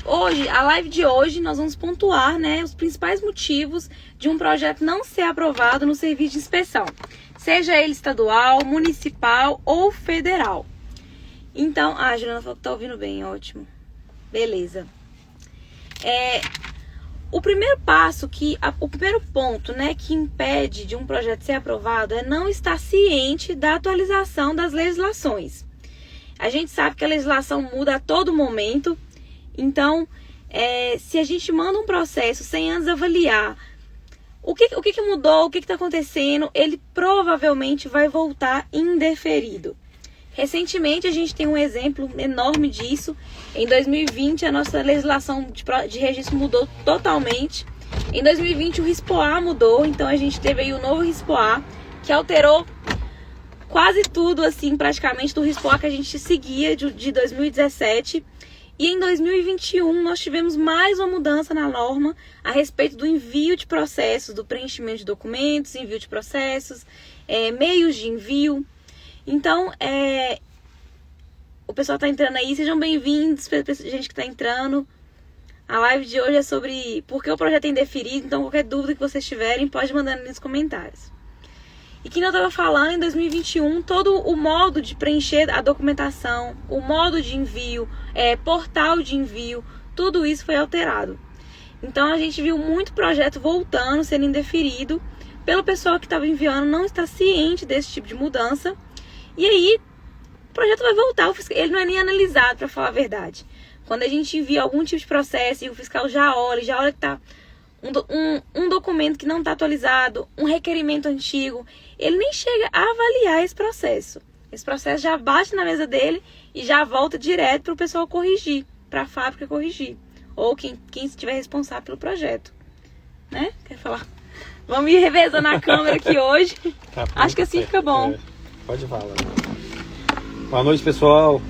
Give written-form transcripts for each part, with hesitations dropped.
Hoje, a live de hoje, nós vamos pontuar, né, os principais motivos de um projeto não ser aprovado no serviço de inspeção, seja ele estadual, municipal ou federal. Então, a Juliana falou que tá ouvindo bem, ótimo. Beleza. O primeiro passo, o primeiro ponto, né, que impede de um projeto ser aprovado é não estar ciente da atualização das legislações. A gente sabe que a legislação muda a todo momento, então, se a gente manda um processo sem antes avaliar o que mudou, o que está acontecendo, ele provavelmente vai voltar indeferido. Recentemente, a gente tem um exemplo enorme disso. Em 2020, a nossa legislação de registro mudou totalmente. Em 2020, o RISPOA mudou, então a gente teve aí o novo RISPOA, que alterou quase tudo, assim, praticamente, do RISPOA que a gente seguia de 2017. E em 2021, nós tivemos mais uma mudança na norma a respeito do envio de processos, do preenchimento de documentos, envio de processos, meios de envio. Então, o pessoal está entrando aí, sejam bem-vindos, gente que está entrando. A live de hoje é sobre por que o projeto é indeferido, então qualquer dúvida que vocês tiverem, pode mandar nos comentários. E que eu estava falando, em 2021, todo o modo de preencher a documentação, o modo de envio, portal de envio, tudo isso foi alterado. Então a gente viu muito projeto voltando, sendo indeferido, pelo pessoal que estava enviando não está ciente desse tipo de mudança. E aí, o projeto vai voltar, ele não é nem analisado, para falar a verdade. Quando a gente envia algum tipo de processo e o fiscal já olha que está um documento que não está atualizado, um requerimento antigo, ele nem chega a avaliar esse processo. Esse processo já bate na mesa dele e já volta direto para o pessoal corrigir, para a fábrica corrigir. Ou quem estiver responsável pelo projeto. Né? Quer falar? Vamos ir revezando a câmera aqui hoje. Tá, acho que assim fica bom. Pode falar. Boa noite, pessoal.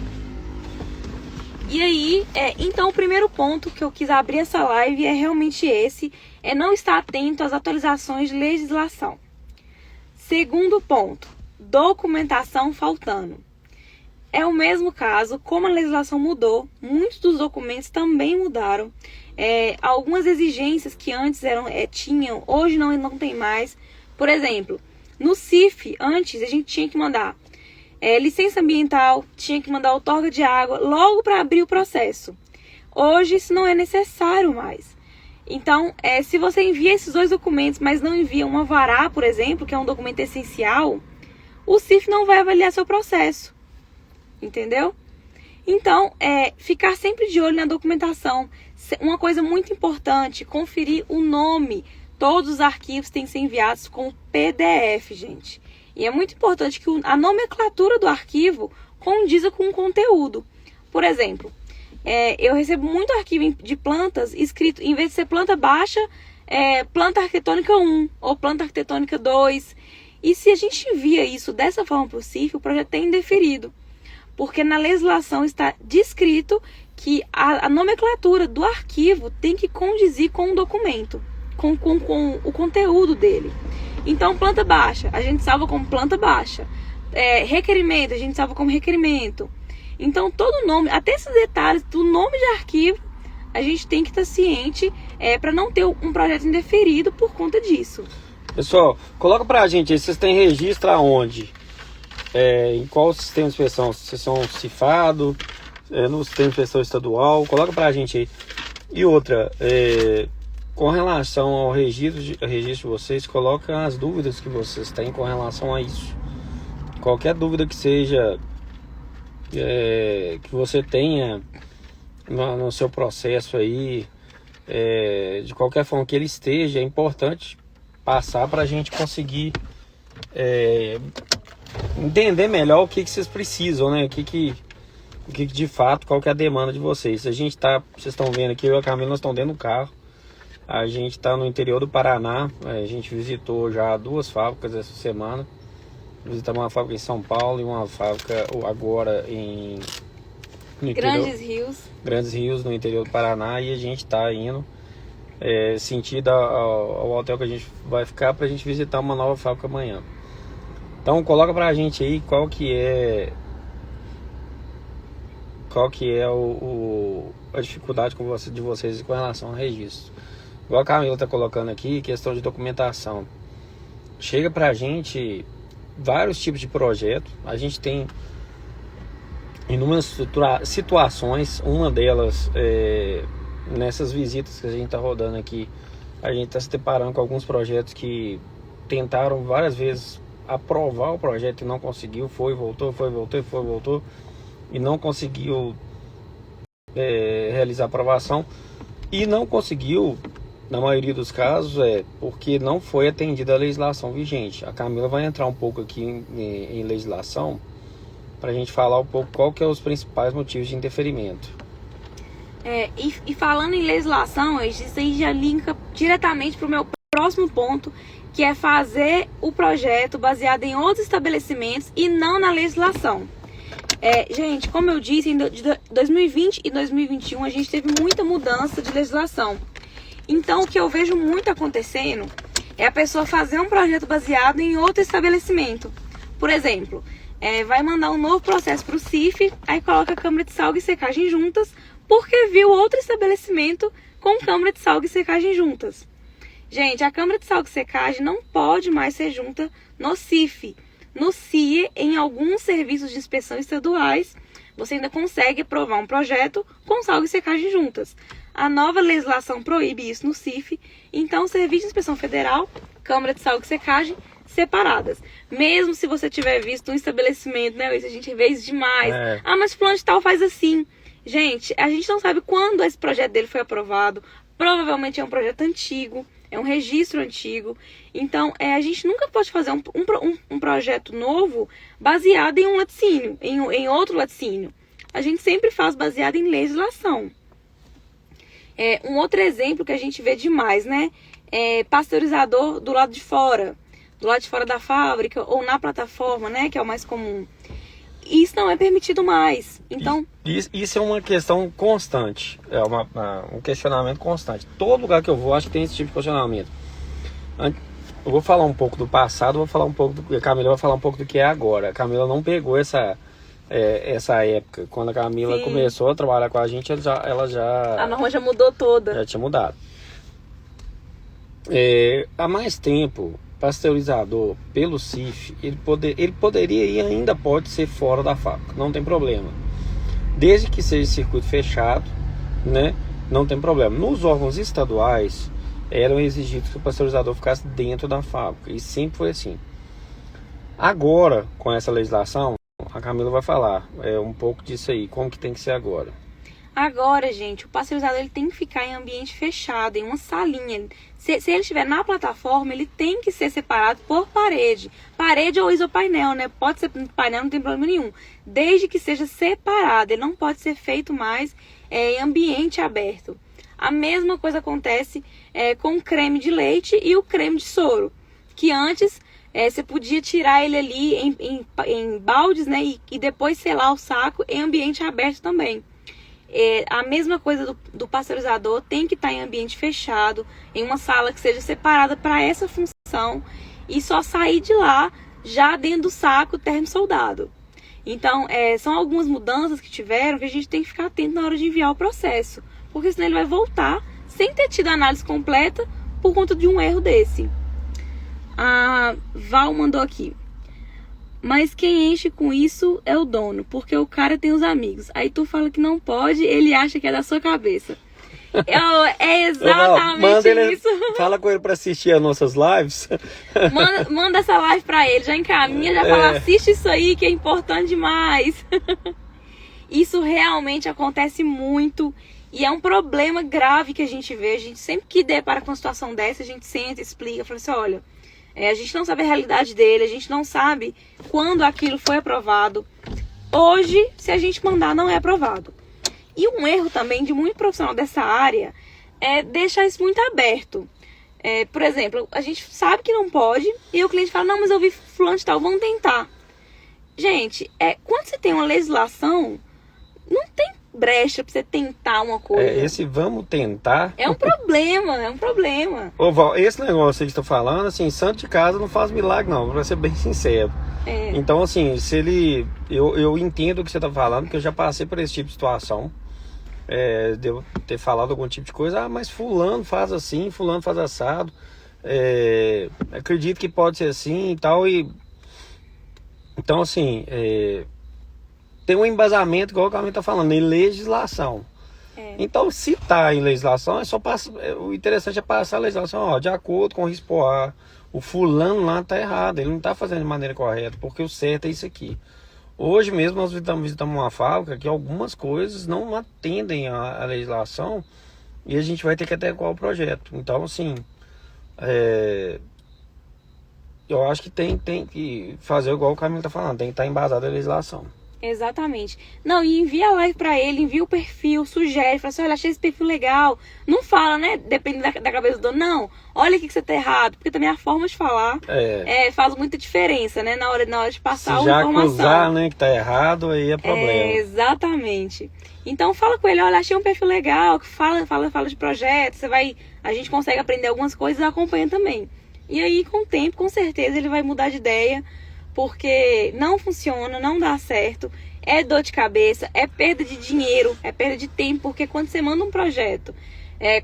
E aí, então o primeiro ponto que eu quis abrir essa live é realmente esse, é não estar atento às atualizações de legislação. Segundo ponto, documentação faltando. É o mesmo caso, como a legislação mudou, muitos dos documentos também mudaram. Algumas exigências que antes tinham, hoje não tem mais. Por exemplo, no CIF, antes a gente tinha que mandar licença ambiental, tinha que mandar outorga de água logo para abrir o processo. Hoje isso não é necessário mais. Então, se você envia esses dois documentos, mas não envia um alvará, por exemplo, que é um documento essencial, o CIF não vai avaliar seu processo. Entendeu? Então, ficar sempre de olho na documentação. Uma coisa muito importante, conferir o nome. Todos os arquivos têm que ser enviados com PDF, gente. E é muito importante que a nomenclatura do arquivo condiza com o conteúdo. Por exemplo, eu recebo muito arquivo de plantas escrito, em vez de ser planta baixa, planta arquitetônica 1 ou planta arquitetônica 2. E se a gente envia isso dessa forma para o CIF, o projeto é indeferido. Porque na legislação está descrito que a nomenclatura do arquivo tem que condizir com o documento, com o conteúdo dele. Então, planta baixa, a gente salva como planta baixa. Requerimento, a gente salva como requerimento. Então, todo nome, até esses detalhes do nome de arquivo, a gente tem que estar ciente para não ter um projeto indeferido por conta disso. Pessoal, coloca pra gente aí, vocês têm registro aonde? Em qual sistema de inspeção? Vocês são cifado? No sistema de inspeção estadual? Coloca pra gente aí. E outra, com relação ao registro de vocês, coloca as dúvidas que vocês têm com relação a isso. Qualquer dúvida que seja, que você tenha no seu processo aí, de qualquer forma que ele esteja, é importante passar para a gente conseguir entender melhor o que vocês precisam, né? O que de fato, qual que é a demanda de vocês. Vocês estão vendo aqui, eu e a Camila, nós estamos dentro do carro. A gente está no interior do Paraná. A gente visitou já 2 fábricas essa semana. Visitamos uma fábrica em São Paulo e uma fábrica agora no interior, Grandes Rios, no interior do Paraná. E a gente está indo sentido ao hotel que a gente vai ficar para a gente visitar uma nova fábrica amanhã. Então coloca pra gente aí qual que é a dificuldade de vocês com relação ao registro. Igual a Camila está colocando aqui, questão de documentação. Chega para a gente vários tipos de projetos. A gente tem inúmeras situações. Uma delas, nessas visitas que a gente está rodando aqui, a gente está se deparando com alguns projetos que tentaram várias vezes aprovar o projeto e não conseguiu. Voltou, e não conseguiu realizar a aprovação. E não conseguiu, na maioria dos casos, porque não foi atendida a legislação vigente. A Camila vai entrar um pouco aqui em legislação para a gente falar um pouco qual que é os principais motivos de indeferimento. E falando em legislação, isso aí já linka diretamente para o meu próximo ponto, que é fazer o projeto baseado em outros estabelecimentos e não na legislação. Gente, como eu disse, em 2020 e 2021 a gente teve muita mudança de legislação. Então, o que eu vejo muito acontecendo é a pessoa fazer um projeto baseado em outro estabelecimento. Por exemplo, vai mandar um novo processo para o CIF, aí coloca a câmara de salga e secagem juntas, porque viu outro estabelecimento com câmara de salga e secagem juntas. Gente, a câmara de salga e secagem não pode mais ser junta no CIF. No CIE, em alguns serviços de inspeção estaduais, você ainda consegue aprovar um projeto com salga e secagem juntas. A nova legislação proíbe isso no CIF, então Serviço de Inspeção Federal, Câmara de Salga e Secagem, separadas. Mesmo se você tiver visto um estabelecimento, né, isso a gente vê isso demais. Mas fulano de tal faz assim. Gente, a gente não sabe quando esse projeto dele foi aprovado, provavelmente é um projeto antigo, é um registro antigo. Então, a gente nunca pode fazer um projeto novo baseado em um laticínio, em outro laticínio. A gente sempre faz baseado em legislação. Um outro exemplo que a gente vê demais, né? Pasteurizador do lado de fora da fábrica ou na plataforma, né? Que é o mais comum. Isso não é permitido mais. Então, isso é uma questão constante. Um questionamento constante. Todo lugar que eu vou, acho que tem esse tipo de questionamento. Eu vou falar um pouco do passado, a Camila vai falar um pouco do que é agora. A Camila não pegou essa época. Quando a Camila começou a trabalhar com a gente, ela já... A norma já mudou toda. Já tinha mudado. Há mais tempo, pasteurizador pelo CIF, ele poderia e ainda pode ser fora da fábrica, não tem problema. Desde que seja circuito fechado, né, não tem problema. Nos órgãos estaduais, eram exigidos que o pasteurizador ficasse dentro da fábrica, e sempre foi assim. Agora, com essa legislação, a Camila vai falar um pouco disso aí, como que tem que ser agora. Agora, gente, o pasteurizador ele tem que ficar em ambiente fechado, em uma salinha. Se ele estiver na plataforma, ele tem que ser separado por parede. Parede ou isopainel, né? Pode ser painel, não tem problema nenhum. Desde que seja separado, ele não pode ser feito mais em ambiente aberto. A mesma coisa acontece com o creme de leite e o creme de soro. Que antes você podia tirar ele ali em baldes, né? E depois selar o saco em ambiente aberto também. A mesma coisa do pasteurizador, tem que estar em ambiente fechado, em uma sala que seja separada para essa função e só sair de lá já dentro do saco termo soldado. Então, são algumas mudanças que tiveram que a gente tem que ficar atento na hora de enviar o processo, porque senão ele vai voltar sem ter tido a análise completa por conta de um erro desse. A Val mandou aqui. Mas quem enche com isso é o dono, porque o cara tem os amigos. Aí tu fala que não pode, ele acha que é da sua cabeça. É exatamente isso. Fala com ele para assistir as nossas lives. Manda essa live para ele, já encaminha, já fala, assiste isso aí que é importante demais. Isso realmente acontece muito e é um problema grave que a gente vê. A gente sempre que depara com uma situação dessa, a gente senta, explica, fala assim, olha... a gente não sabe a realidade dele, a gente não sabe quando aquilo foi aprovado. Hoje, se a gente mandar, não é aprovado. E um erro também de muito profissional dessa área é deixar isso muito aberto. Por exemplo, a gente sabe que não pode e o cliente fala, não, mas eu vi fulano de tal, vamos tentar. Gente, quando você tem uma legislação, não tem brecha pra você tentar uma coisa. Esse vamos tentar... É um problema. Ô Val, esse negócio aí que você tá falando, assim, santo de casa não faz milagre não, pra ser bem sincero. Então, assim, se ele... Eu entendo o que você tá falando, porque eu já passei por esse tipo de situação. devo ter falado algum tipo de coisa, mas fulano faz assim, fulano faz assado, acredito que pode ser assim e tal, então assim, tem um embasamento, igual o Carmen está falando, em legislação. Então, se está em legislação, é só o interessante é passar a legislação, de acordo com o RISPOA, o fulano lá está errado, ele não está fazendo de maneira correta, porque o certo é isso aqui. Hoje mesmo nós visitamos uma fábrica que algumas coisas não atendem à legislação e a gente vai ter que adequar o projeto. Então, assim, eu acho que tem que fazer igual o Camilo está falando, tem que estar embasado a legislação. Exatamente. Não, e envia a live pra ele, envia o perfil, sugere, fala assim, olha, achei esse perfil legal. Não fala, né, depende da cabeça do dono, não, olha aqui que você tá errado, porque também a forma de falar faz muita diferença, né, na hora de passar a informação. Se já acusar, né, que tá errado, aí é problema. Exatamente. Então fala com ele, olha, achei um perfil legal, que fala de projeto, a gente consegue aprender algumas coisas e acompanha também. E aí, com o tempo, com certeza, ele vai mudar de ideia, porque não funciona, não dá certo, é dor de cabeça, é perda de dinheiro, é perda de tempo, porque quando você manda um projeto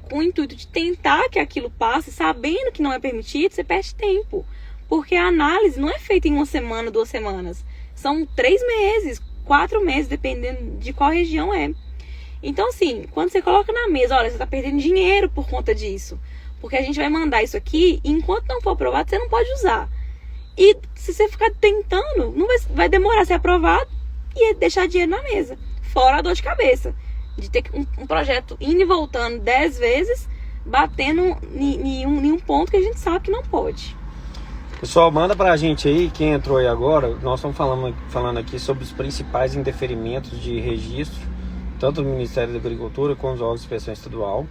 com o intuito de tentar que aquilo passe, sabendo que não é permitido, você perde tempo, porque a análise não é feita em 1 semana, 2 semanas, são 3 meses, 4 meses, dependendo de qual região é. Então assim, quando você coloca na mesa, olha, você está perdendo dinheiro por conta disso, porque a gente vai mandar isso aqui, e enquanto não for aprovado, você não pode usar. E se você ficar tentando, não vai demorar a ser aprovado e deixar dinheiro na mesa. Fora a dor de cabeça. De ter um projeto indo e voltando 10 vezes, batendo em um ponto que a gente sabe que não pode. Pessoal, manda pra gente aí, quem entrou aí agora, nós estamos falando aqui sobre os principais indeferimentos de registro, tanto do Ministério da Agricultura como dos órgãos de inspeção estadual.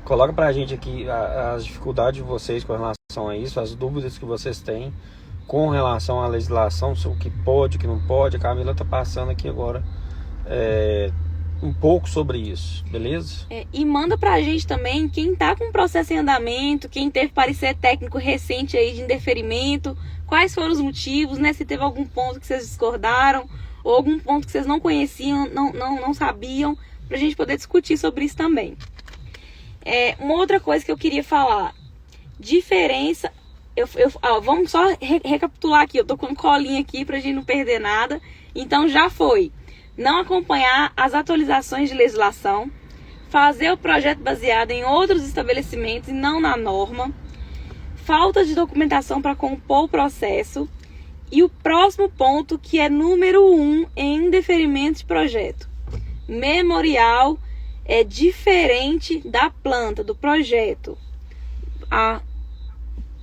Coloca pra gente aqui as dificuldades de vocês com relação a isso, as dúvidas que vocês têm com relação à legislação, o que pode, o que não pode. A Camila está passando aqui agora um pouco sobre isso, beleza? E manda pra gente também quem tá com o processo em andamento, quem teve parecer técnico recente aí de indeferimento, quais foram os motivos, né? Se teve algum ponto que vocês discordaram, ou algum ponto que vocês não conheciam, não sabiam, pra gente poder discutir sobre isso também. Uma outra coisa que eu queria falar, diferença... vamos só recapitular aqui, eu tô com colinha aqui pra gente não perder nada. Então já foi não acompanhar as atualizações de legislação, fazer o projeto baseado em outros estabelecimentos e não na norma, falta de documentação para compor o processo, e o próximo ponto, que é número 1 em indeferimento de projeto, memorial é diferente da planta, do projeto. A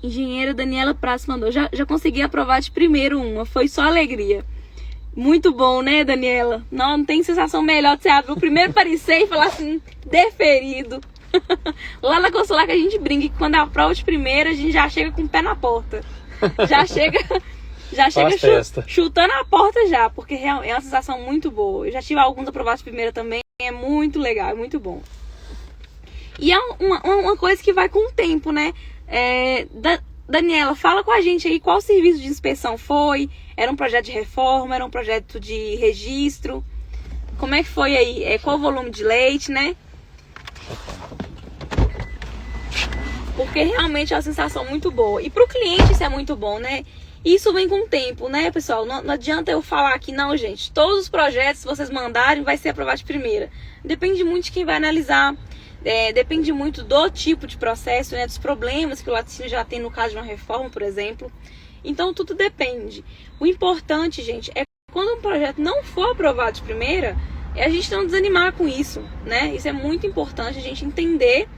engenheira Daniela Prats mandou, já consegui aprovar de primeiro uma, foi só alegria. Muito bom, né, Daniela? Não tem sensação melhor de você abrir o primeiro parecer e falar assim, deferido. Lá na Consular que a gente brinca, que quando é a prova de primeira, a gente já chega com o pé na porta. Já chega chutando a porta já, porque é uma sensação muito boa. Eu já tive alguns aprovados de primeira também, é muito legal, é muito bom. E é uma coisa que vai com o tempo, né? Daniela, fala com a gente aí qual serviço de inspeção foi, era um projeto de reforma, era um projeto de registro, como é que foi aí, qual o volume de leite, né? Porque realmente é uma sensação muito boa, e pro cliente isso é muito bom, né? Isso vem com o tempo, né, pessoal? Não adianta eu falar aqui, não, gente, todos os projetos, se vocês mandarem, vai ser aprovado de primeira. Depende muito de quem vai analisar. Depende muito do tipo de processo, né, dos problemas que o laticínio já tem no caso de uma reforma, por exemplo. Então tudo depende. O importante, gente, é quando um projeto não for aprovado de primeira, é a gente não desanimar com isso, né? Isso é muito importante, a gente entender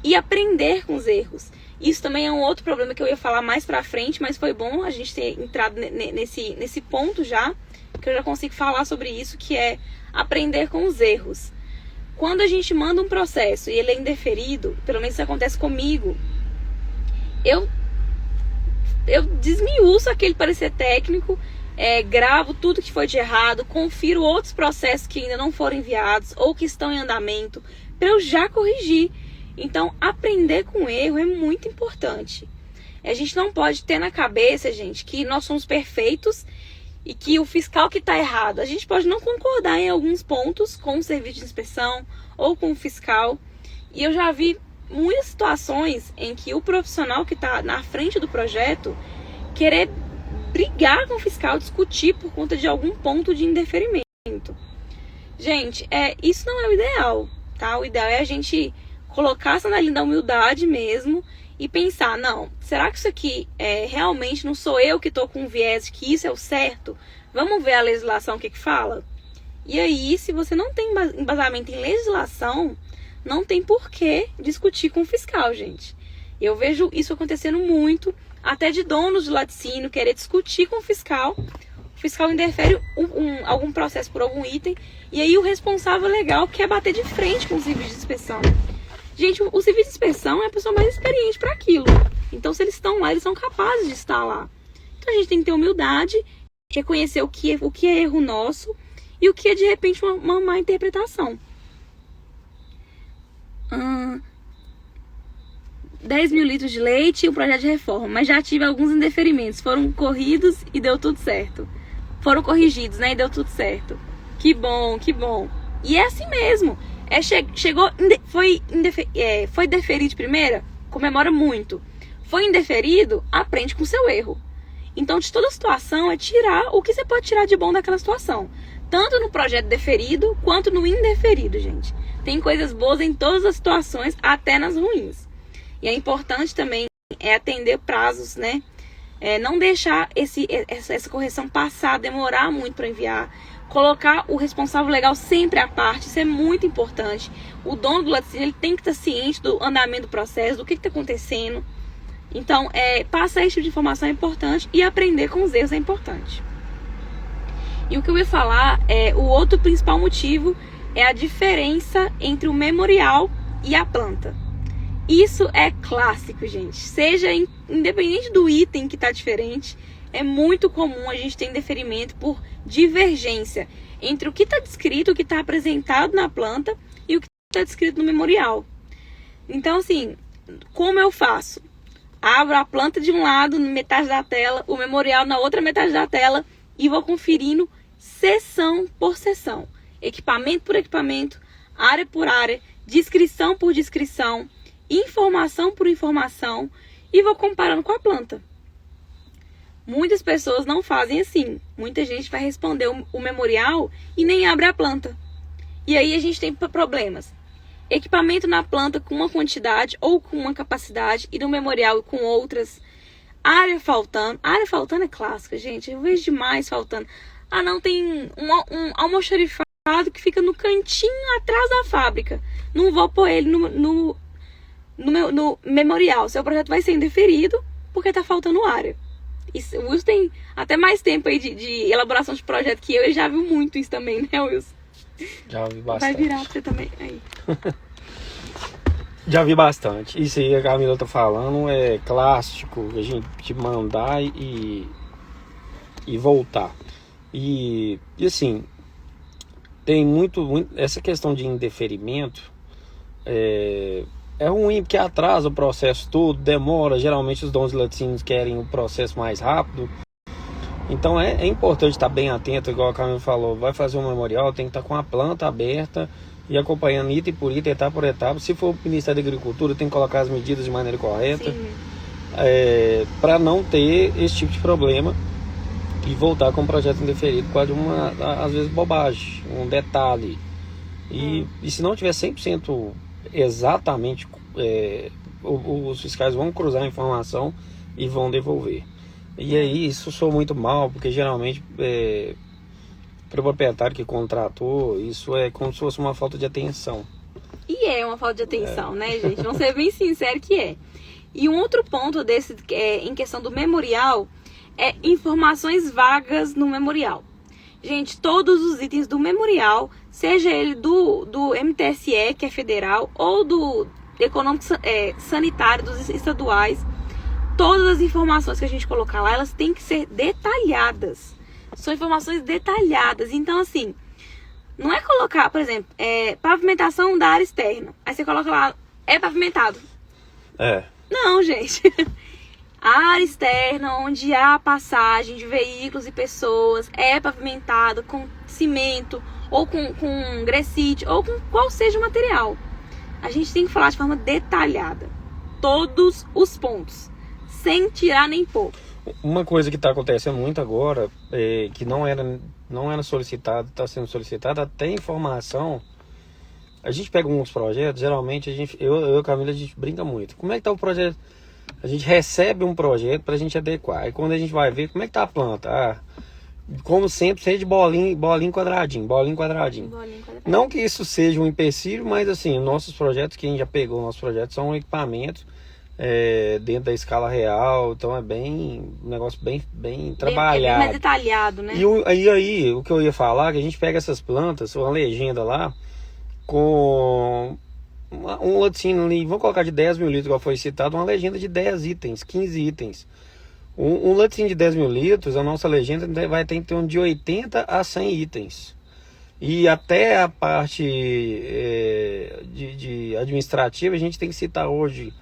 e aprender com os erros. Isso também é um outro problema que eu ia falar mais pra frente, mas foi bom a gente ter entrado nesse ponto já, que eu já consigo falar sobre isso, que é aprender com os erros. Quando a gente manda um processo e ele é indeferido, pelo menos isso acontece comigo, eu desmiuço aquele parecer técnico, gravo tudo que foi de errado, confiro outros processos que ainda não foram enviados ou que estão em andamento, para eu já corrigir. Então, aprender com erro é muito importante. A gente não pode ter na cabeça, gente, que nós somos perfeitos e que o fiscal que está errado, a gente pode não concordar em alguns pontos com o serviço de inspeção ou com o fiscal. E eu já vi muitas situações em que o profissional que está na frente do projeto querer brigar com o fiscal, discutir por conta de algum ponto de indeferimento. Gente, isso não é o ideal, tá? O ideal é a gente colocar essa na linha da humildade mesmo e pensar, não, será que isso aqui realmente não sou eu que estou com um viés, que isso é o certo? Vamos ver a legislação o que fala? E aí, se você não tem embasamento em legislação, não tem por que discutir com o fiscal, gente. Eu vejo isso acontecendo muito, até de donos de laticínio querer discutir com o fiscal indefere algum processo por algum item, e aí o responsável legal quer bater de frente com o serviço de inspeção. Gente, o serviço de inspeção é a pessoa mais experiente para aquilo. Então, se eles estão lá, eles são capazes de estar lá. Então, a gente tem que ter humildade, reconhecer o que é erro nosso e o que é, de repente, uma má interpretação. 10 mil litros de leite e um projeto de reforma, mas já tive alguns indeferimentos. Foram corridos e deu tudo certo. Foram corrigidos, né? E deu tudo certo. Que bom, que bom. E é assim mesmo. Foi deferido de primeira? Comemora muito. Foi indeferido? Aprende com o seu erro. Então, de toda situação, é tirar o que você pode tirar de bom daquela situação. Tanto no projeto deferido, quanto no indeferido, gente. Tem coisas boas em todas as situações, até nas ruins. E é importante também atender prazos, né? Não deixar essa correção passar, demorar muito para enviar. Colocar o responsável legal sempre à parte, isso é muito importante. O dono do laticínio, ele tem que estar ciente do andamento do processo, do que está acontecendo. Então, passar esse tipo de informação é importante e aprender com os erros é importante. E o que eu ia falar, o outro principal motivo é a diferença entre o memorial e a planta. Isso é clássico, gente. Seja independente do item que está diferente, é muito comum a gente ter indeferimento por divergência entre o que está descrito, o que está apresentado na planta e o que está descrito no memorial. Então, assim, como eu faço? Abro a planta de um lado, metade da tela, o memorial na outra metade da tela e vou conferindo seção por seção, equipamento por equipamento, área por área, descrição por descrição, informação por informação e vou comparando com a planta. Muitas pessoas não fazem assim. Muita gente vai responder o memorial e nem abre a planta. E aí a gente tem problemas. Equipamento na planta com uma quantidade ou com uma capacidade e no memorial com outras. Área faltando. Área faltando é clássica, gente. Eu vejo demais faltando. Não, tem um almoxarifado que fica no cantinho atrás da fábrica. Não vou pôr ele no memorial. Seu projeto vai ser indeferido porque tá faltando área. Isso, o Wilson tem até mais tempo aí de elaboração de projeto que eu, e já viu muito isso também, né, Wilson? Já vi bastante. Vai virar pra você também. Aí. Já vi bastante. Isso aí que a Camila tá falando é clássico, a gente mandar e voltar. E assim, tem muito essa questão de indeferimento é ruim porque atrasa o processo todo, demora. Geralmente os donos de laticínios querem o processo mais rápido. Então é importante estar bem atento, igual a Camila falou. Vai fazer um memorial, tem que estar com a planta aberta e acompanhando item por item, etapa por etapa. Se for o Ministério da Agricultura, tem que colocar as medidas de maneira correta, para não ter esse tipo de problema e voltar com o projeto indeferido por causa de às vezes, bobagem, um detalhe. E se não tiver 100% exatamente, os fiscais vão cruzar a informação e vão devolver. E aí isso soa muito mal, porque geralmente para o proprietário que contratou, isso é como se fosse uma falta de atenção. E é uma falta de atenção, né, gente? Vamos ser bem sinceros que é. E um outro ponto desse, em questão do memorial, é informações vagas no memorial. Gente, todos os itens do memorial, seja ele do MTSE, que é federal, ou do econômico sanitário, dos estaduais, todas as informações que a gente colocar lá, elas têm que ser detalhadas. São informações detalhadas. Então, assim, não é colocar, por exemplo, pavimentação da área externa. Aí você coloca lá, é pavimentado. É. Não, gente. A área externa, onde há passagem de veículos e pessoas, é pavimentado com cimento, ou com grafite, ou com qual seja o material. A gente tem que falar de forma detalhada todos os pontos, sem tirar nem pôr. Uma coisa que está acontecendo muito agora, que não era solicitado, está sendo solicitada, até informação. A gente pega uns projetos, geralmente eu e a Camila, a gente brinca muito. Como é que está o projeto? A gente recebe um projeto para a gente adequar. E quando a gente vai ver, como é que está a planta? Como sempre, seja de bolinho quadradinho. Não que isso seja um empecilho, mas assim, nossos projetos, quem já pegou nossos projetos, são equipamentos dentro da escala real. Então é um negócio bem trabalhado. Bem mais detalhado, né? E aí, o que eu ia falar, que a gente pega essas plantas, uma legenda lá, com um laticínio ali, vamos colocar de 10 mil litros, igual foi citado, uma legenda de 10 itens, 15 itens. Um laticínio de 10 mil litros, a nossa legenda vai ter que ter de 80 a 100 itens. E até a parte de administrativa, a gente tem que citar hoje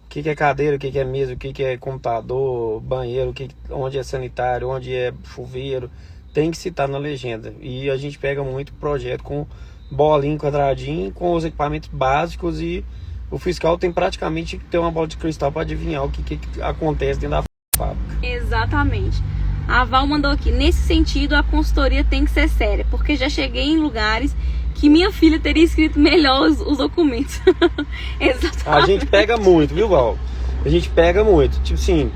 o que é cadeira, o que é mesa, o que é computador, banheiro, onde é sanitário, onde é chuveiro. Tem que citar na legenda. E a gente pega muito projeto com bolinho quadradinho, com os equipamentos básicos, e o fiscal tem praticamente que ter uma bola de cristal para adivinhar o que acontece dentro da fábrica. Exatamente. A Val mandou aqui: nesse sentido, a consultoria tem que ser séria, porque já cheguei em lugares que minha filha teria escrito melhor os documentos. Exatamente. A gente pega muito, viu, Val? A gente pega muito. Tipo assim,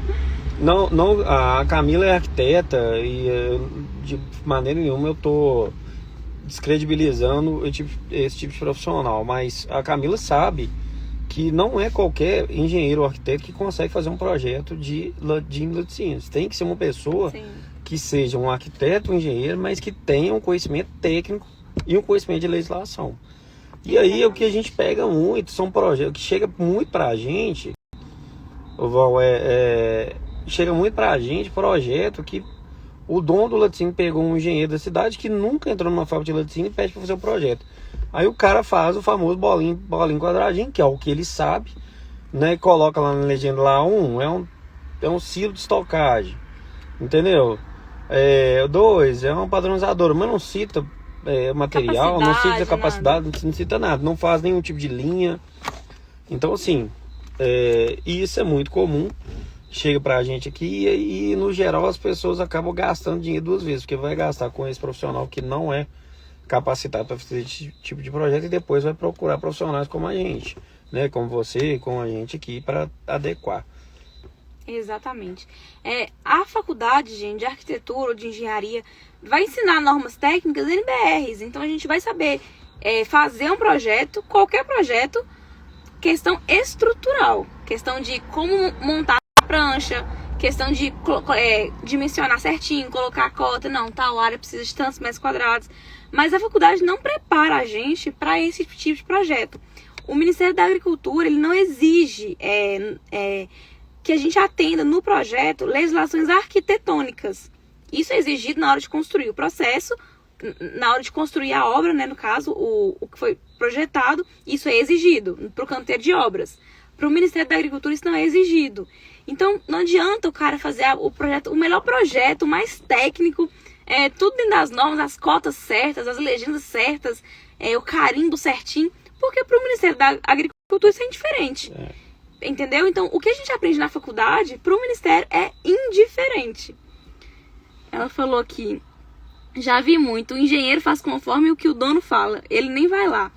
a Camila é arquiteta e de maneira nenhuma eu tô descredibilizando esse tipo de profissional, mas a Camila sabe que não é qualquer engenheiro ou arquiteto que consegue fazer um projeto de laticínios. Tem que ser uma pessoa Sim. que seja um arquiteto, um engenheiro, mas que tenha um conhecimento técnico e um conhecimento de legislação. E aí o que a gente pega muito são projetos que chega muito pra gente, Val, chega muito pra gente projeto que o dono do laticínio pegou um engenheiro da cidade que nunca entrou numa fábrica de laticínio e pede para fazer o projeto. Aí o cara faz o famoso bolinho quadradinho, que é o que ele sabe, né? Coloca lá na legenda lá, é um silo de estocagem, entendeu? 2, é uma padronizadora, mas não cita material, não cita capacidade, não cita nada, não faz nenhum tipo de linha. Então assim, isso é muito comum. Chega pra gente aqui e no geral as pessoas acabam gastando dinheiro 2 vezes, porque vai gastar com esse profissional que não é capacitado para fazer esse tipo de projeto, e depois vai procurar profissionais como a gente, né, como você, como a gente aqui, para adequar. Exatamente. A faculdade, gente, de arquitetura ou de engenharia vai ensinar normas técnicas NBRs, então a gente vai saber fazer um projeto, qualquer projeto, questão estrutural, questão de como montar prancha, questão de dimensionar certinho, colocar a cota, não, tal área precisa de tantos metros quadrados, mas a faculdade não prepara a gente para esse tipo de projeto. O Ministério da Agricultura, ele não exige que a gente atenda no projeto legislações arquitetônicas. Isso é exigido na hora de construir o processo, na hora de construir a obra, né, no caso, o que foi projetado, isso é exigido para o canteiro de obras. Para o Ministério da Agricultura isso não é exigido. Então não adianta o cara fazer o melhor projeto, o mais técnico, tudo dentro das normas, as cotas certas, as legendas certas, o carimbo certinho, porque para o Ministério da Agricultura isso é indiferente. Entendeu? Então o que a gente aprende na faculdade, para o Ministério é indiferente. Ela falou aqui: já vi muito, o engenheiro faz conforme o que o dono fala, ele nem vai lá.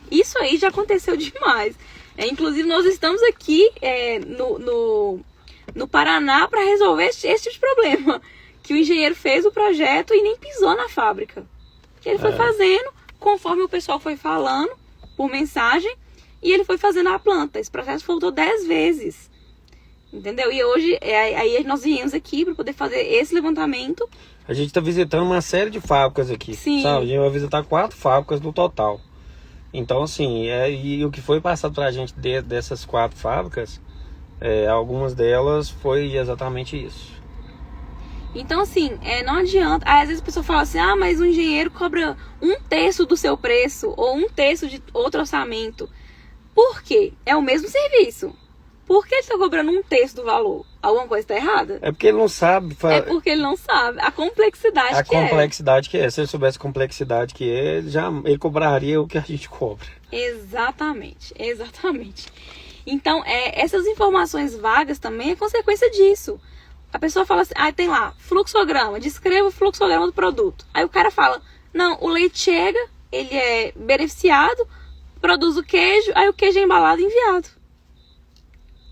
Isso aí já aconteceu demais. Inclusive nós estamos aqui no Paraná para resolver esse tipo de problema, que o engenheiro fez o projeto e nem pisou na fábrica. Ele foi fazendo conforme o pessoal foi falando por mensagem, e ele foi fazendo a planta. Esse processo voltou 10 vezes. Entendeu? E hoje, aí nós viemos aqui para poder fazer esse levantamento. A gente está visitando uma série de fábricas aqui. Sim. Sabe? A gente vai visitar 4 fábricas no total. Então, assim, e o que foi passado para a gente dessas 4 fábricas, algumas delas foi exatamente isso. Então, assim, não adianta. Às vezes a pessoa fala assim: ah, mas o engenheiro cobra 1/3 do seu preço ou 1/3 de outro orçamento. Por quê? É o mesmo serviço. Por que ele está cobrando 1/3 do valor? Alguma coisa está errada? É porque ele não sabe. É porque ele não sabe. A complexidade que é. A complexidade que é. Se ele soubesse a complexidade que é, ele cobraria o que a gente cobra. Exatamente. Então, essas informações vagas também é consequência disso. A pessoa fala assim, tem lá, fluxograma, descreva o fluxograma do produto. Aí o cara fala, não, o leite chega, ele é beneficiado, produz o queijo, aí o queijo é embalado e enviado.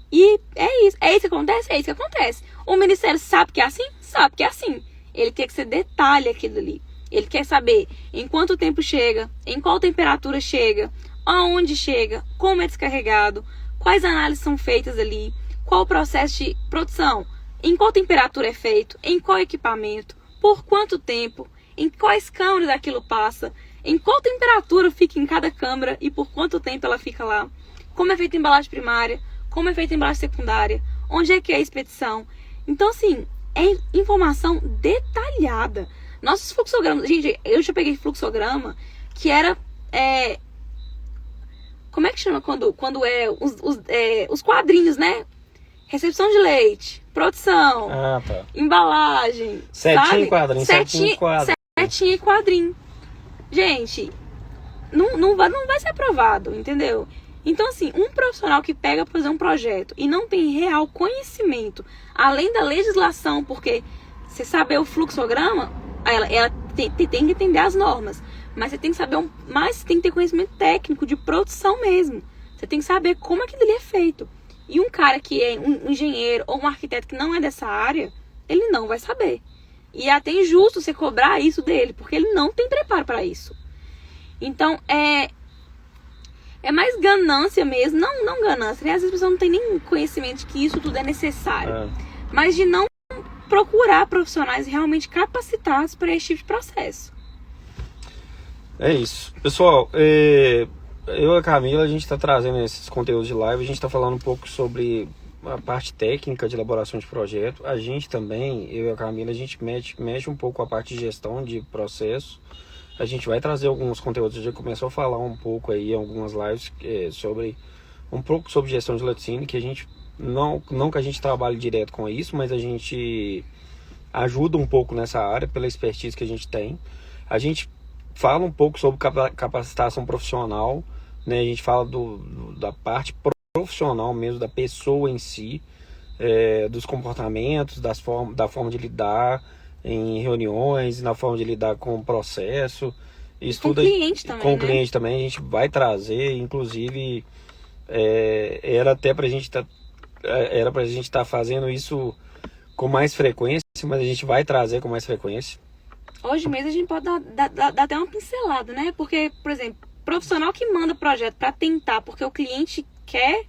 E é isso. É isso que acontece? É isso que acontece. O Ministério sabe que é assim? Sabe que é assim. Ele quer que você detalhe aquilo ali. Ele quer saber em quanto tempo chega, em qual temperatura chega, aonde chega, como é descarregado, quais análises são feitas ali, qual o processo de produção, em qual temperatura é feito, em qual equipamento, por quanto tempo, em quais câmaras aquilo passa, em qual temperatura fica em cada câmara e por quanto tempo ela fica lá, como é feita a embalagem primária, como é feita a embalagem secundária, onde é que é a expedição. Então, assim, é informação detalhada. Nossos fluxogramas, gente, eu já peguei fluxograma que era, como é que chama quando é os quadrinhos, né? Recepção de leite, produção, embalagem, setinha e quadrinho, setinha e quadrinho. Gente, não vai ser aprovado, entendeu? Então, assim, um profissional que pega para fazer um projeto e não tem real conhecimento, além da legislação, porque você saber o fluxograma, ela tem que entender as normas, mas você tem que saber mais, você tem que ter conhecimento técnico de produção mesmo. Você tem que saber como aquilo ali é feito. E um cara que é um engenheiro ou um arquiteto que não é dessa área, ele não vai saber. E é até injusto você cobrar isso dele, porque ele não tem preparo para isso. Então, é mais ganância mesmo. Não ganância, né? Às vezes as pessoas não têm nem conhecimento de que isso tudo é necessário. Mas de não procurar profissionais realmente capacitados para esse tipo de processo. É isso. Pessoal, eu e a Camila, a gente está trazendo esses conteúdos de live, a gente está falando um pouco sobre a parte técnica de elaboração de projeto. A gente também, eu e a Camila, a gente mexe um pouco com a parte de gestão de processo. A gente vai trazer alguns conteúdos, a gente já começou a falar um pouco aí em algumas lives um pouco sobre gestão de laticínio, que a gente, não que a gente trabalhe direto com isso, mas a gente ajuda um pouco nessa área pela expertise que a gente tem. A gente fala um pouco sobre capacitação profissional, né? A gente fala da parte profissional mesmo, da pessoa em si, dos comportamentos, da forma de lidar em reuniões, na forma de lidar com o processo. Isso com o cliente também, com o cliente também, a gente vai trazer, inclusive, era até pra gente estar fazendo isso com mais frequência, mas a gente vai trazer com mais frequência. Hoje mesmo a gente pode dar até uma pincelada, né? Porque, por exemplo, profissional que manda projeto para tentar, porque o cliente quer,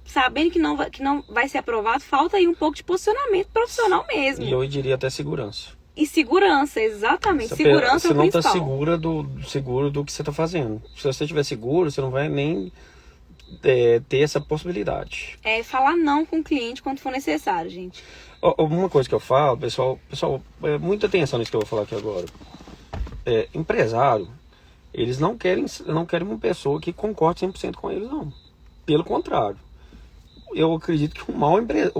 sabendo que não vai ser aprovado, falta aí um pouco de posicionamento profissional mesmo. E eu diria até segurança. E segurança, exatamente. Segurança é o principal. Você não está seguro do que você está fazendo. Se você estiver seguro, você não vai nem ter essa possibilidade. Falar não com o cliente quando for necessário, gente. Uma coisa que eu falo, pessoal, muita atenção nisso que eu vou falar aqui agora. Empresário, eles não querem uma pessoa que concorde 100% com eles, não. Pelo contrário. Eu acredito que um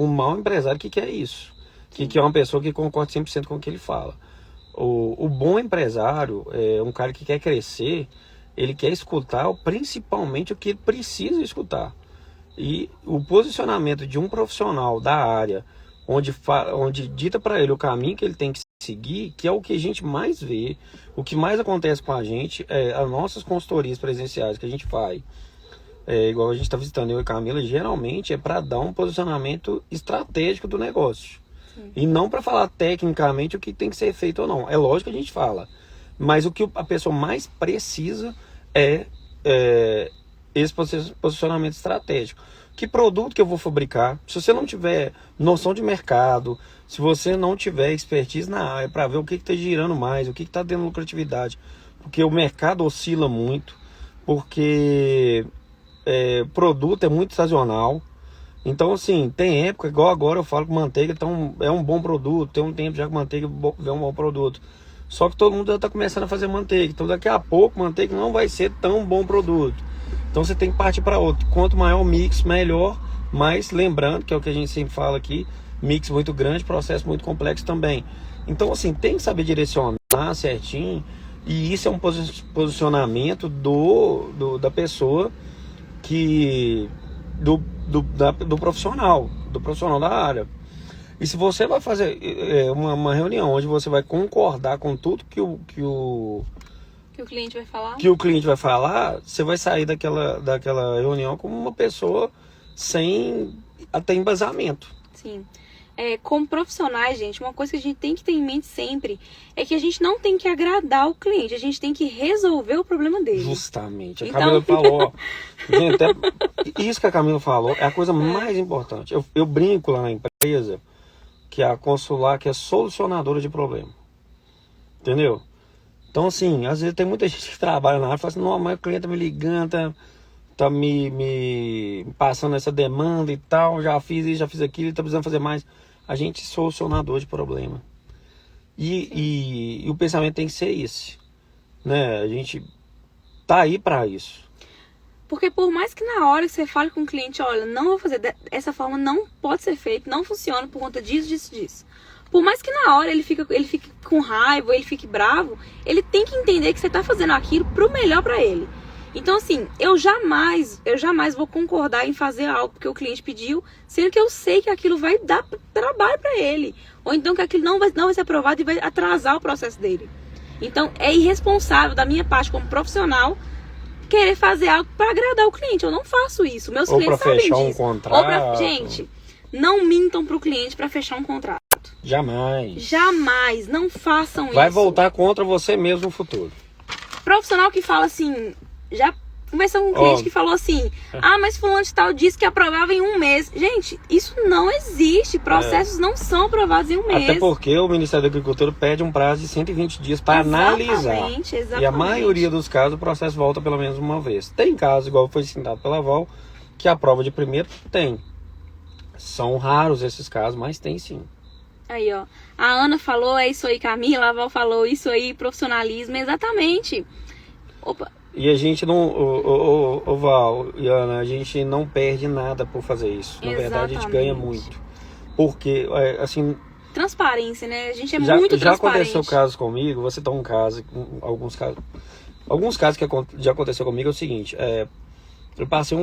mau empresário que quer isso. Que é uma pessoa que concorde 100% com o que ele fala. O bom empresário é um cara que quer crescer, ele quer escutar principalmente o que ele precisa escutar. E o posicionamento de um profissional da área, onde dita para ele o caminho que ele tem que seguir, que é o que a gente mais vê, o que mais acontece com a gente, as nossas consultorias presenciais que a gente faz, igual a gente está visitando eu e a Camila, geralmente é para dar um posicionamento estratégico do negócio. Sim. E não para falar tecnicamente o que tem que ser feito ou não. É lógico que a gente fala, mas o que a pessoa mais precisa é esse posicionamento estratégico. Que produto que eu vou fabricar? Se você não tiver noção de mercado, se você não tiver expertise na área para ver o que está girando mais, o que está dando lucratividade, porque o mercado oscila muito, porque produto é muito sazonal. Então, assim, tem época, igual agora eu falo que manteiga é um bom produto, tem um tempo já que manteiga é um bom produto. Só que todo mundo já está começando a fazer manteiga, então daqui a pouco manteiga não vai ser tão bom produto. Então você tem que partir para outro. Quanto maior o mix, melhor, Mas lembrando que é o que a gente sempre fala aqui, mix muito grande, processo muito complexo também. Então assim, tem que saber direcionar certinho, e isso é um posicionamento da pessoa do profissional da área. E se você vai fazer uma reunião onde você vai concordar com tudo que o cliente vai falar? Que o cliente vai falar, você vai sair daquela reunião como uma pessoa sem até embasamento. Sim. Como profissionais, gente, uma coisa que a gente tem que ter em mente sempre é que a gente não tem que agradar o cliente, a gente tem que resolver o problema dele. Justamente. A Camila falou. Gente, isso que a Camila falou é a coisa mais importante. Eu brinco lá na empresa que é a consular, que é solucionadora de problema. Entendeu? Então, assim, às vezes tem muita gente que trabalha na área e fala assim, não, mas o cliente tá me ligando, tá me passando essa demanda e tal, já fiz isso, já fiz aquilo, tá precisando fazer mais. A gente é solucionador de problema. E o pensamento tem que ser esse, né? A gente tá aí para isso. Porque por mais que na hora que você fale com o cliente, olha, não vou fazer dessa forma, não pode ser feito, não funciona por conta disso. Por mais que na hora ele fique com raiva, ele fique bravo, ele tem que entender que você tá fazendo aquilo pro melhor para ele. Então assim, eu jamais vou concordar em fazer algo que o cliente pediu, sendo que eu sei que aquilo vai dar trabalho para ele. Ou então que aquilo não vai ser aprovado e vai atrasar o processo dele. Então é irresponsável da minha parte como profissional querer fazer algo para agradar o cliente. Eu não faço isso. Meus clientes sabem disso. Ou para fechar um contrato. Gente, não mintam pro cliente para fechar um contrato. Jamais. Não façam isso. Vai voltar contra você mesmo no futuro. Profissional que fala assim... Já conversou com um cliente que falou assim, mas fulano de tal disse que aprovava em 1 mês. Gente, isso não existe. Processos não são aprovados em 1 mês. Até porque o Ministério da Agricultura pede um prazo de 120 dias para analisar. Exatamente. E a maioria dos casos o processo volta pelo menos uma vez. Tem casos, igual foi citado pela Val, que a prova de primeiro tem. São raros esses casos, mas tem sim. Aí, ó. A Ana falou, é isso aí, Camila. A Val falou, isso aí, profissionalismo. Exatamente. Opa. E a gente não, Val e Ana, a gente não perde nada por fazer isso. Na verdade, a gente ganha muito. Porque, assim... Transparência, né? A gente muito transparente. Já aconteceu casos comigo, você tá um caso, alguns casos que já aconteceu comigo é o seguinte, eu passei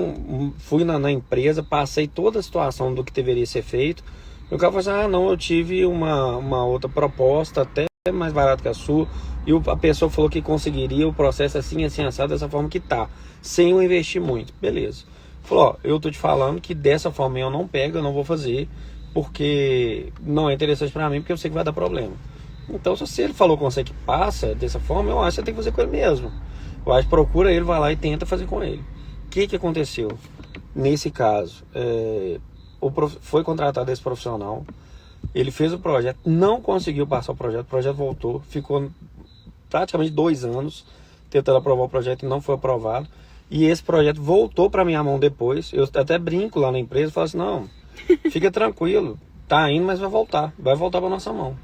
fui na empresa, passei toda a situação do que deveria ser feito, e o cara falou assim, não, eu tive uma outra proposta, até mais barata que a sua, e a pessoa falou que conseguiria o processo assim, assado, dessa forma que tá, sem eu investir muito. Beleza. Falou, eu tô te falando que dessa forma eu não pego, eu não vou fazer, porque não é interessante pra mim, porque eu sei que vai dar problema. Então, se ele falou com você que passa dessa forma, eu acho que você tem que fazer com ele mesmo. Eu acho que procura ele, vai lá e tenta fazer com ele. O que aconteceu? Nesse caso, foi contratado esse profissional, ele fez o projeto, não conseguiu passar o projeto voltou, ficou praticamente 2 anos tentando aprovar o projeto e não foi aprovado. E esse projeto voltou para minha mão depois. Eu até brinco lá na empresa e falo assim, não, fica tranquilo, tá indo, mas vai voltar para nossa mão.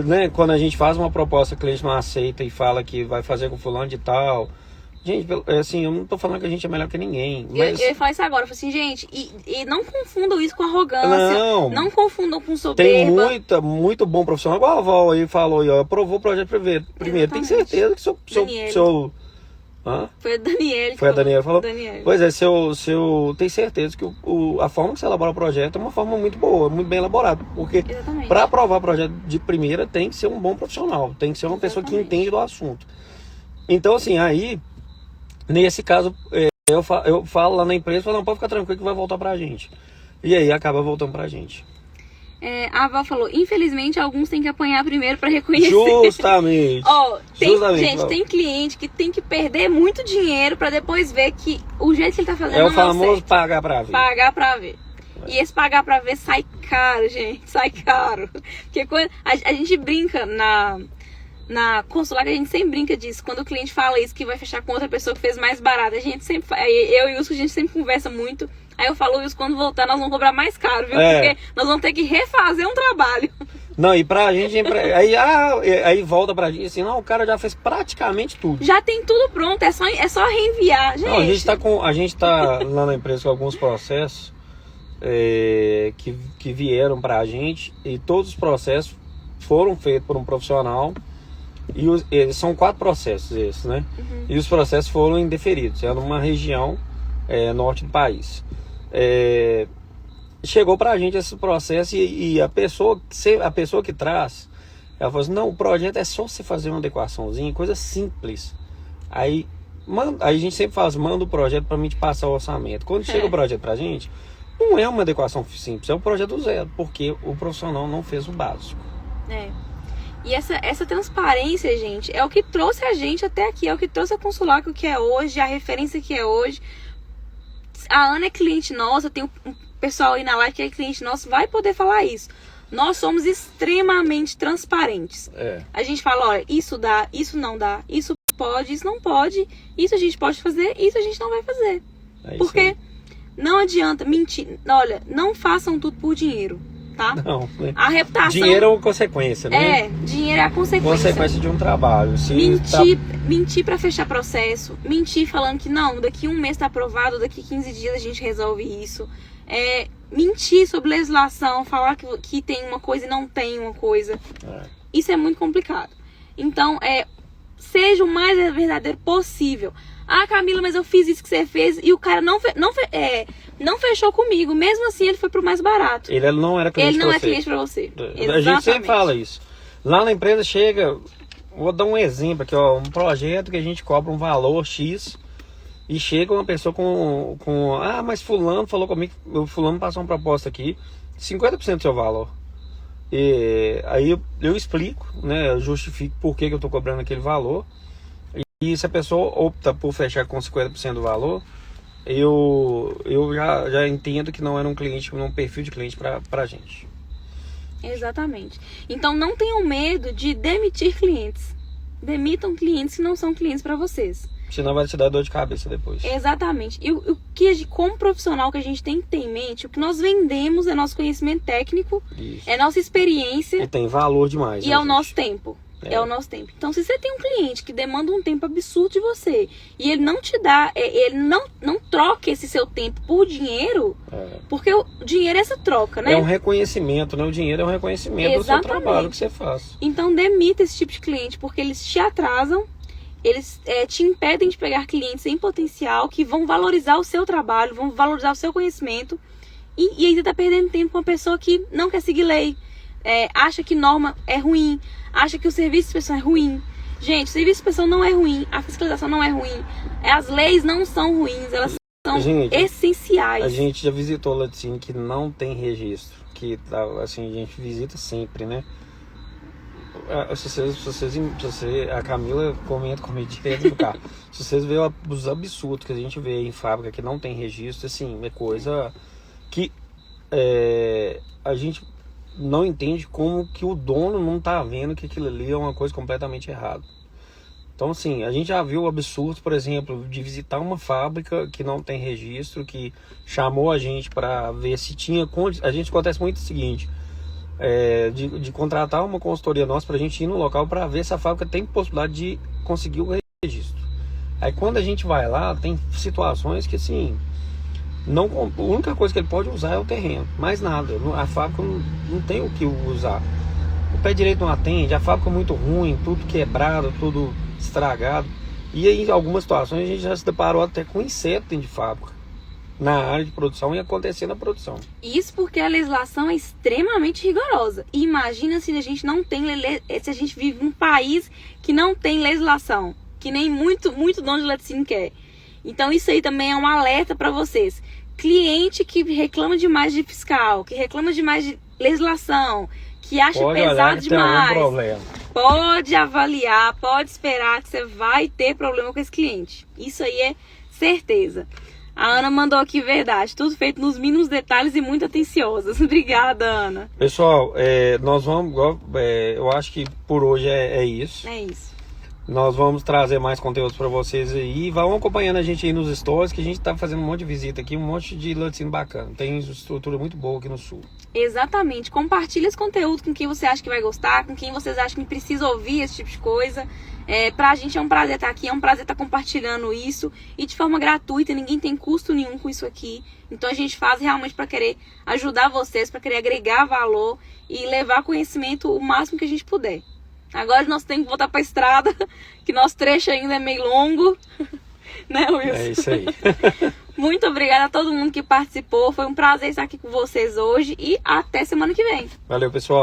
Né, quando a gente faz uma proposta, o cliente não aceita e fala que vai fazer com fulano de tal. Gente, assim, eu não tô falando que a gente é melhor que ninguém. Mas... Eu ia falar isso agora, eu falei assim, gente, e não confundam isso com arrogância, não confundam com soberba. Tem muito bom profissional, igual a Val aí falou, aprovou o projeto primeiro. Exatamente. Tem certeza que seu Hã? Foi a Daniela. Foi a Daniela que falou? Pois é, tem certeza que a forma que você elabora o projeto é uma forma muito boa, muito bem elaborada. Porque para aprovar o projeto de primeira tem que ser um bom profissional, tem que ser uma pessoa que entende do assunto. Então, assim, aí... Nesse caso, eu falo lá na empresa, não pode ficar tranquilo que vai voltar pra gente. E aí acaba voltando pra gente. A Val falou, infelizmente alguns têm que apanhar primeiro pra reconhecer. Justamente. Gente, tem cliente que tem que perder muito dinheiro pra depois ver que o jeito que ele tá fazendo não é o famoso certo. Pagar pra ver. Pagar pra ver. E esse pagar pra ver sai caro, gente, sai caro. Porque quando a gente brinca na consular, que a gente sempre brinca disso. Quando o cliente fala isso, que vai fechar com outra pessoa que fez mais barato, a gente sempre, eu e o Wilson, a gente sempre conversa muito. Aí eu falo, Wilson, quando voltar nós vamos cobrar mais caro, viu? Porque nós vamos ter que refazer um trabalho. Não, e pra gente, aí volta pra gente assim, não, o cara já fez praticamente tudo. Já tem tudo pronto, é só reenviar, gente. Não, a gente tá lá na empresa com alguns processos que vieram para a gente, e todos os processos foram feitos por um profissional, e são 4 processos esses, né? E os processos foram indeferidos, é numa região norte do país. Chegou para a gente esse processo, e a pessoa que traz, ela falou assim, não, o projeto é só você fazer uma adequaçãozinha, coisa simples. Aí a gente sempre faz, manda o projeto para mim te passar o orçamento. Quando chega o projeto pra gente, não é uma adequação simples, é um projeto zero, porque o profissional não fez o básico. E essa transparência, gente, é o que trouxe a gente até aqui, é o que trouxe a Consular que é hoje, a referência que é hoje. A Ana é cliente nossa, tem um pessoal aí na live que é cliente nosso, vai poder falar isso. Nós somos extremamente transparentes. A gente fala, olha, isso dá, isso não dá, isso pode, isso não pode, isso a gente pode fazer, isso a gente não vai fazer. Porque não adianta mentir. Olha, não façam tudo por dinheiro, tá? Não. A reputação... Dinheiro é uma consequência, né? Dinheiro é a consequência. Consequência de um trabalho. Mentir pra fechar processo, mentir falando que não, daqui 1 mês tá aprovado, daqui 15 dias a gente resolve isso. Mentir sobre legislação, falar que tem uma coisa e não tem uma coisa. Isso é muito complicado. Então, seja o mais verdadeiro possível. Ah, Camila, mas eu fiz isso que você fez e o cara não fechou comigo. Mesmo assim, ele foi pro mais barato. Ele não era cliente pra você. Ele não é cliente pra você. A gente sempre fala isso. Lá na empresa chega, vou dar um exemplo aqui, ó, um projeto que a gente cobra um valor X e chega uma pessoa mas fulano falou comigo, o fulano passou uma proposta aqui, 50% do seu valor. E aí eu explico, né, eu justifico por que eu tô cobrando aquele valor. E se a pessoa opta por fechar com 50% do valor, eu já entendo que não era um cliente, um perfil de cliente pra gente. Exatamente. Então não tenham medo de demitir clientes. Demitam clientes que não são clientes para vocês. Senão vai te dar dor de cabeça depois. Exatamente. E o que, como profissional, que a gente tem que ter em mente, o que nós vendemos é nosso conhecimento técnico, é nossa experiência. E tem valor demais. E é o nosso tempo. É o nosso tempo. Então, se você tem um cliente que demanda um tempo absurdo de você e ele não te dá, ele não troca esse seu tempo por dinheiro, porque o dinheiro é essa troca, né? É um reconhecimento, né? O dinheiro é um reconhecimento do seu trabalho que você faz. Então, demita esse tipo de cliente, porque eles te atrasam, eles te impedem de pegar clientes em potencial que vão valorizar o seu trabalho, vão valorizar o seu conhecimento, e aí você tá perdendo tempo com uma pessoa que não quer seguir lei, acha que norma é ruim, acha que o serviço de inspeção é ruim. Gente, o serviço de inspeção não é ruim, a fiscalização não é ruim, as leis não são ruins, elas são essenciais. A gente já visitou laticínio que não tem registro, que assim, a gente visita sempre, né? A Camila comenta comigo direto no carro. Se vocês verem os absurdos que a gente vê em fábrica que não tem registro, assim, é coisa que a gente não entende como que o dono não tá vendo que aquilo ali é uma coisa completamente errada. Então, assim, a gente já viu absurdos, por exemplo, de visitar uma fábrica que não tem registro, que chamou a gente para ver se tinha... A gente acontece muito o seguinte, de contratar uma consultoria nossa pra gente ir no local para ver se a fábrica tem possibilidade de conseguir o registro. Aí quando a gente vai lá, tem situações que, assim... a única coisa que ele pode usar é o terreno, mais nada. A fábrica não tem o que usar. O pé direito não atende, a fábrica é muito ruim, tudo quebrado, tudo estragado. E aí, em algumas situações, a gente já se deparou até com inseto dentro de fábrica, na área de produção e acontecendo na produção. Isso porque a legislação é extremamente rigorosa. E imagina se a gente não tem, se a gente vive num país que não tem legislação, que nem muito dono de laticínio quer. Então isso aí também é um alerta para vocês. Cliente que reclama demais de fiscal, que reclama demais de legislação, que acha pesado demais, pode avaliar, pode esperar que você vai ter problema com esse cliente. Isso aí é certeza. A Ana mandou aqui verdade, tudo feito nos mínimos detalhes e muito atenciosas. Obrigada, Ana. Pessoal, nós vamos, eu acho que por hoje é isso. É isso. Nós vamos trazer mais conteúdos para vocês aí. Vão acompanhando a gente aí nos stories, que a gente tá fazendo um monte de visita aqui, um monte de laticínio bacana. Tem estrutura muito boa aqui no sul. Exatamente. Compartilha esse conteúdo com quem você acha que vai gostar, com quem vocês acham que precisa ouvir esse tipo de coisa. Pra gente é um prazer estar aqui, é um prazer estar compartilhando isso e de forma gratuita, ninguém tem custo nenhum com isso aqui. Então a gente faz realmente para querer ajudar vocês, para querer agregar valor e levar conhecimento o máximo que a gente puder. Agora nós temos que voltar para a estrada, que nosso trecho ainda é meio longo, né, Wilson? É isso aí. Muito obrigada a todo mundo que participou, foi um prazer estar aqui com vocês hoje e até semana que vem. Valeu, pessoal.